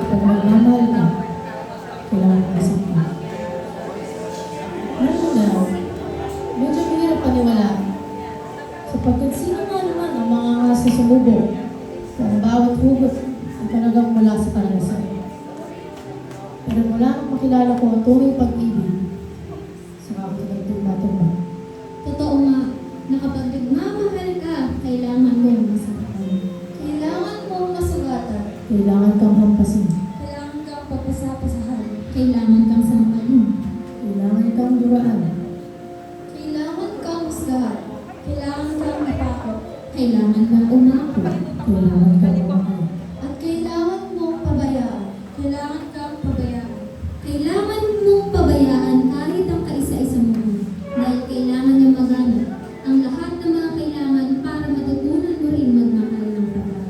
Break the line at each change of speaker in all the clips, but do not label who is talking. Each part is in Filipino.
Pag nagmamahal ka, kailangan mo isipin. Ano na, medyo mahirap paniwalaan. Sapagkat sino nga naman ang mga susumubo sa bawat hugot ay talagang mula sa kalasan. Pero mula nang makilala ko ang tunay pag-ibig, saka ako nagtumba-tumba.
Totoo nga, na kapag nagmamahal ka, kailangan mong masaktan. Kailangan mong masugatan.
Kailangan kang hampasin.
Kailangan kang papasapasahan. Kailangan kang sampalin.
Kailangan kang duraan.
Kailangan kang husgahan. Kailangan kang matakot. Kailangan kang umako.
Kailangan kang umahal.
At kailangan mong pabayaan. Kailangan kang pabayaan. Kailangan mong pabayaan kahit ang kaisa-isa mo. Dahil kailangan niya magamit ang lahat ng mga kailangan para matutunan mo rin magmahal ng tapat.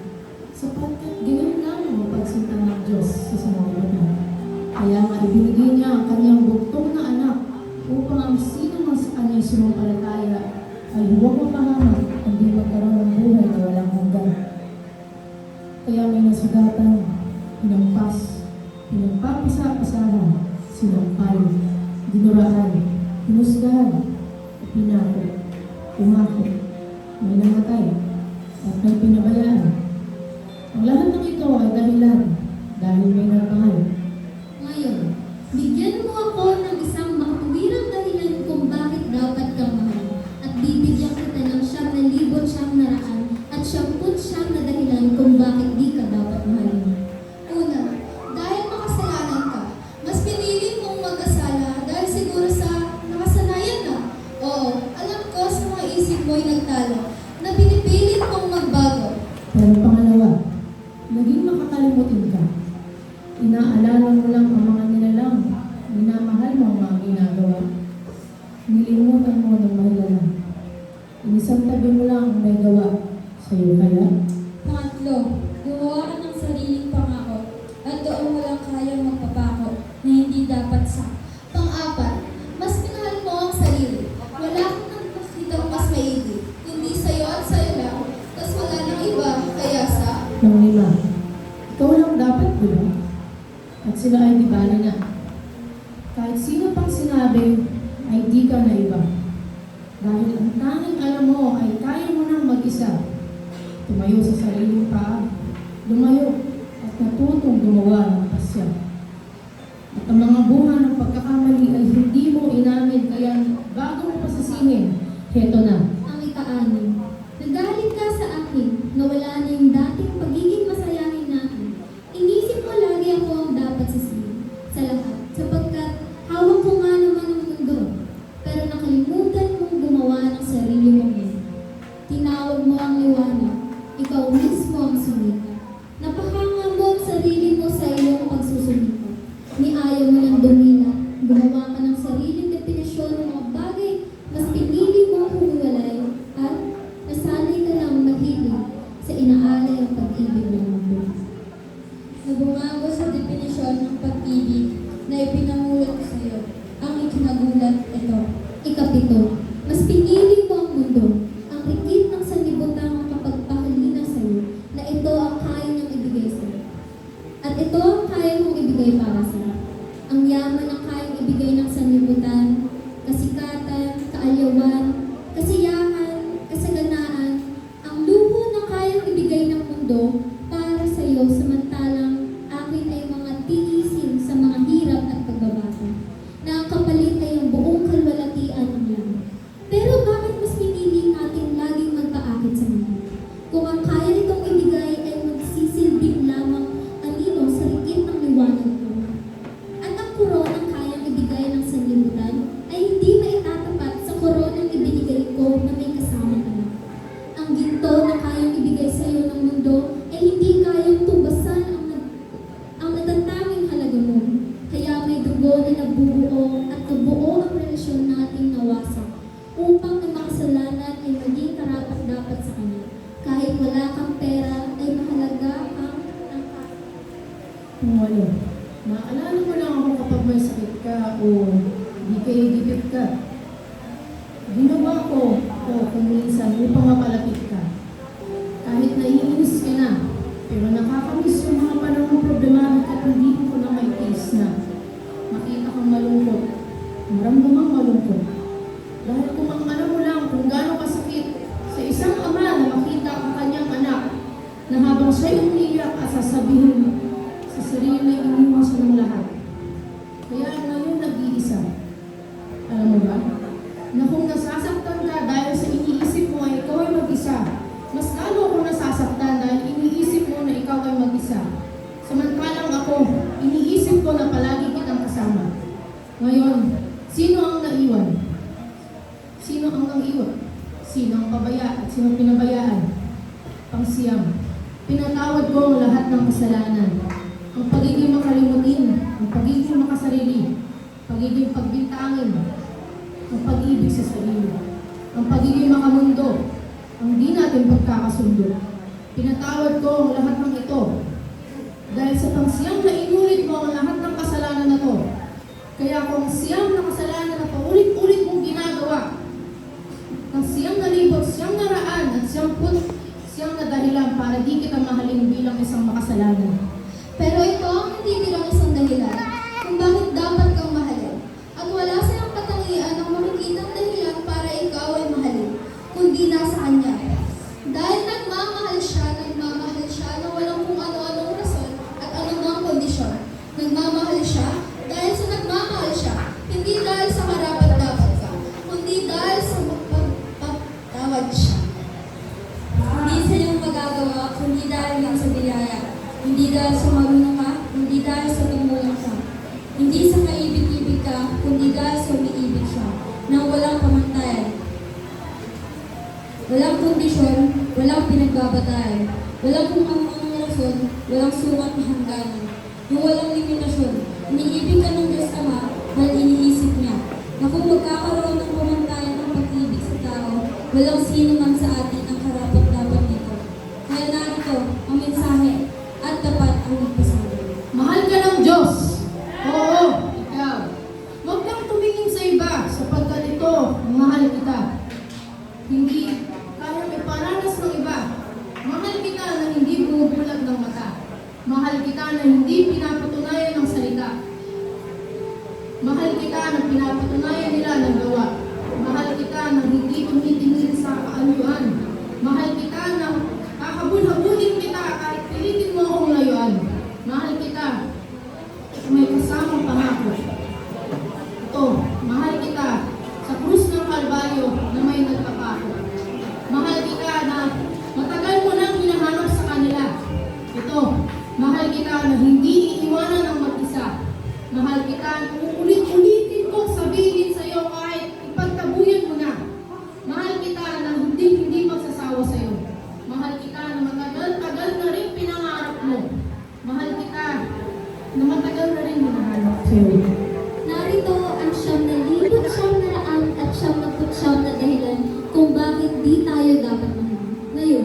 Sapagkat ganyan lang ang pagsinta ng Diyos sa sumabot. Kaya nga ibinigay niya ang kanyang buktong na anak upang ang sino man sa kanyang sumampalataya ay huwag mapahamak kundi magkaroon ng buhay na walang hanggan. Kaya may nasugatan, pinampas, pinagpapasapasahan, sinampal, dinuraan, hinusgahan, pinako, umako, may namatay, at may pinabayaan. Ang lahat ng ito ay dahilan dahil may nagmahal.
Ngayon, bigyan mo ako ng isang makatuwirang dahilan kung bakit dapat kang mahal. At bibigyan kita ng 9,900 at 10,900 na dahilan kung bakit di ka dapat mahalin. Una, dahil makasalanan ka. Mas pinili mong mag-asala dahil siguro sa nakasanayan na. Oo, alam ko sa mga isip mo'y nagtalo na pinipilit mong magbago.
Pero pangalawa, naging makakalimutin ka. Inaalala mo lang ang mga nilalang, minamahal mo ang mga ginagawa. Nilimutan mo ng mahilala. Inisang tabi mo lang ang may gawa. Sa'yo kaya?
Pangatlo, gumawa ka ng sariling pangako at doon mo lang kayang magpapako na hindi dapat sa. Pang-apat, mas minahal mo ang sarili. Wala kang nakikita mas maigi, kundi sa'yo at sa'yo lang. Tapos wala nang iba, kaya sa...
Ng lima, ikaw lang dapat diba? At sila ay di bali na. Kahit sino pang sinabi, ay di ka na iba. Dahil ang tanging alam mo ay kaya mo nang mag-isa. Tumayo sa sariling paa, lumayo at natutong gumawa ng pasya. At ang mga bunga ng pagkakamali ay hindi mo inamin, kaya bago mo pasasinin, heto na.
Ang ika-anim, nagalit ka sa akin na wala na yung dating pagiging masayahin natin. Inisip mo lagi ako ang dapat sisihin sa lahat, sapagkat hawak ko nga naman ang mundo. Pero nakalimutan mong gumawa ng sarili mong mundo. Tinawag mo ang liwanag, ikaw mismo ang sumika. Napahanga mo ang sarili mo sa iyong pagsusumika. Ni ayaw mo ng dumila, gumawa ka ng sariling definisyon ng mga bagay, mas pinili mong humiwalay at nasanay ka lang mahilig sa inaalay ang pag-ibig ng mundo. Nabumago sa definisyon ng pag-ibig na ipinamulot ko sa iyo, ang ikinagulat ito. Ikapito, mas pinili mo ang mundo, ang rikit ng sanlibutan kapagpahalina sa iyo, na ito ang kaya niyang ibigay sa iyo. At ito ang kaya mong ibigay para sa iyo. Ang yaman ang kayang ibigay ng sanlibutan, kasikatan, kaalyawan, kasiyahan, kasaganaan, ang luho na kayang ibigay ng mundo para sa iyo, samantalang akin ay mga tiisin sa mga hirap at pagbabasa, na ang kapalit ay ang buong kalwalatian ng langit. Pero bakit mas pinili natin laging magpaakit sa mundo? Kung ang kaya nitong ibigay ay magsisilbing lamang anino sa rikit ng liwanag ko. At ang koronang kayang ibigay ng sanlibutan ay hindi maitatapat sa koronang ibinigay ko na may kasamang anak. Ang ginto na kayang ibigay sa iyo ng mundo ay hindi kayang tubasan ang natatanging halaga mo. Kaya may dugo na nabubuo at nabuo ang relasyon nating nawasak upang ang makasalanan ay maging karapat-dapat sa Kanya. Kahit wala kang pera ay mahalaga ang
Kung ano, maalala mo lang ako kapag may sakit ka o di ka igipit ka. Ginawa ko kung minsan upang mapalapit ka. Kahit naiinis ka na, pero nakakamiss yung mga panahon problematic at Ngayon, sino ang naiwan? Sino ang naiwan? Sino ang pabaya at sino ang pinabayaan? Pangsiyam, pinatawad ko ang lahat ng kasalanan. Ang pagiging makalimutin, ang pagiging makasarili, pagiging pagbintangin, ang pag-ibig sa sarili, ang pagiging makamundo, ang di natin pagkakasundo. Pinatawad ko ang lahat ng ito. Dahil sa pangsiyam na inulit mo ang lahat ng kasalanan na to. Kaya kung siyam na kasalanan na paulit-ulit mong ginagawa, ang siyam na libot, siyam na raan, at siyam na dahilan para di kita mahalin bilang isang makasalanan.
Pero ito ang natitirang isang dahilan kung bakit dapat kang mahalin. At wala silang katangian ang makikitang dahilan para ikaw ay mahalin, kundi nasa Kanya. Dahil nagmamahal siya na walang kung ano-anong rason at anumang kondisyon. Nagmamahal siya dahil sa nagmamahal siya, hindi dahil sa karapat-dapat ka, kundi dahil sa magpapatawad siya. Hindi sa iyong magagawa, kundi dahil lang sa biyaya. Hindi dahil sa marunong ka, kundi dahil sa tumulong ka. Hindi sa kaibig-ibig ka, kundi dahil sa umiibig siya, nang walang pamantayan. Walang kondisyon, walang pinagbabatayan. Walang kung anong rason, walang sukat na hangganan. Yung walang limitasyon. Iniibig ka ng Diyos Ama dahil iniisip niya na kung magkakaroon ng pamantayan ng pag-ibig sa tao, walang sino man sa atin ang karapat-dapat nito. Kaya narito ang mensahe at tapat ang nagpasabi.
Mahal ka ng Diyos. Oo, ikaw. Huwag kang tumingin sa iba sapagkat ito, mahal kita. Hindi kayang iparanas ng iba. Mahal kita na hindi bumubulag ng mata. Mahal kita na hindi pinapatunayan ng salita. Mahal kita na pinapatunayan nila ng gawa. Mahal kita na hindi tumitingin sa kaanyuan. Mahal kita na kakabul-habulin kita kahit pilitin mo akong layuan. Mahal kita na may kasamang pangako. Ito, mahal kita sa krus ng Kalbaryo na may nagpapako. Mahal kita na matagal mo nang hinahanap sa kanila. Ito, mahal kita na hindi iiwanan ng mag-isa. Mahal kita na uulit-ulitin ko sabihin sa iyo kahit ipagtabuyan mo na. Mahal kita na hindi magsasawa sa iyo. Mahal kita na matagal-tagal na rin pinangarap mo. Mahal kita na matagal na rin hinahanap sa iyo.